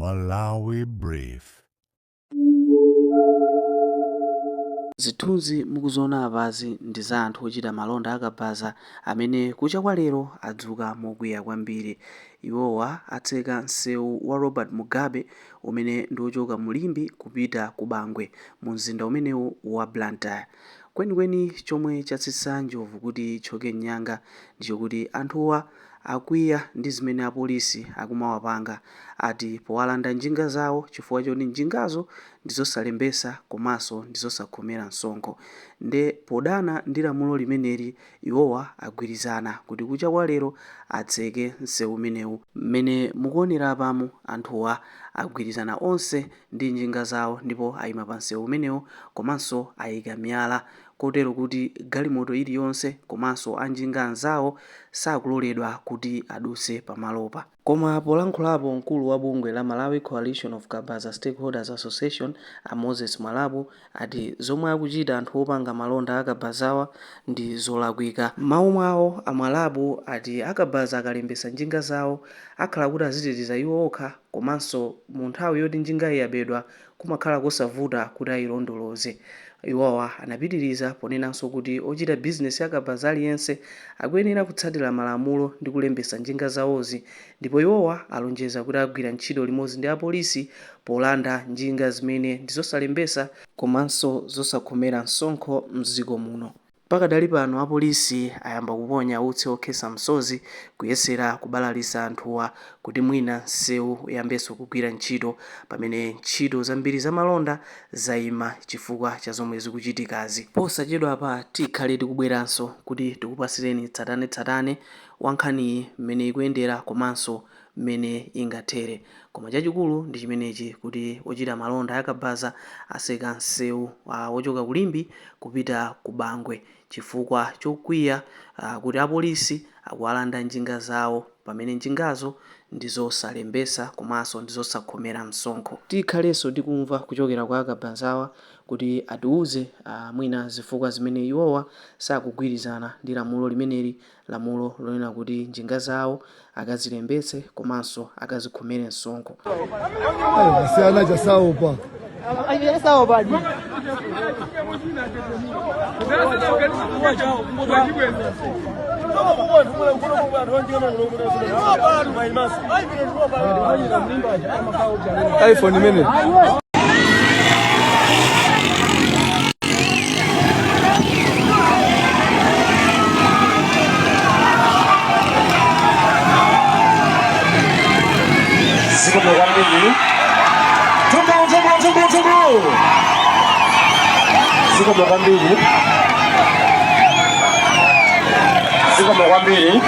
Malawi Brief. Zithunzi mukuziona apazi ndi za anthu ochita malonda akabaza amene kucha kwa lero adzuka mokwiya kwambiri. Iwowa atseka msewu wa Robert Mugabe umene ndi ochoka Mulimbi kupita ku Bangwe mu mzinda umenewu wa Blantyre. Kwenikweni chomwe chatsitsa njovu kuti ichoke nyanga ndichokuti anthuwa akwiya ndi zimene apolisi akumawapanga, ati powalanda njinga zawo chifukwa choti njingazo ndizosalembesa komanso ndizosakhomera msonkho. Nde podana ndi lamulo limeneli iwowa agwirizana kuti kucha kwa lero atseke msewu umenewu. Mmene mukuonera apamo anthuwa agwirizana onse ndi njinga zawo ndipo ayima pa msewu umenewu komanso ayika miyala kotero kuti galimoto iliyonse komanso anjinga anzawo sakuloledwa kuti aduse pamalopa. Koma polankhulapo mkulu wa bungwe la Malawi Coalition of Kabaza Stakeholders Association Moses Mwalabu ati zomwe akuchita anthu opanga malonda akabazawa ndi zolakwika. Mawu mwawo Mwalabu ati akabaza akalembesa njinga zawo akhala kuti aziteteza iwo okha komanso mu nthawi yoti njinga iyabedwa kumakhala kosavuta kuti ayilondoloze. Iwowa anapitiriza ponenanso kuti ochita bizinesi akabaza aliyense akuyenera kutsatira malamulo ndi kulembesa njinga zawozi, ndipo iwowa alonjeza kuti agwira ntchito limodzi ndi apolisi polanda njinga zimene ndizosalembesa komanso zosakhomera msonkho mdziko muno. Pakadali pano apolisi ayamba kuponya utsi okhesa msozi kuyesera kubalalisa anthuwa kuti mwina msewu uyambenso kugwira ntchito, pamene ntchito zambiri za malonda zayima chifukwa cha zomwe zikuchitikazi. Posachedwa apa tikhale tikubweranso kuti tikupasireni tsatanetsatane wa nkhaniyi mmene ikuyendera komanso mmene ingathere. Koma chachikulu ndi chimenechi kuti ochita malonda akabaza aseka msewu wochoka Kulimbi kupita ku Bangwe chifukwa chokwiya kuti apolisi akuwalanda njinga zawo pamene njingazo ndizosalembesa komanso ndizosakhomera msonkho. Tikhalenso tikumva kuchokera kwa akabazawa kuti atiuze mwina zifukwa zimene iwowa sakugwirizana ndi lamulo limeneli, lamulo lonena kuti njinga zawo akazilembetse komanso akazikhomere msonkho. iPhone minute. Ziko mwambili.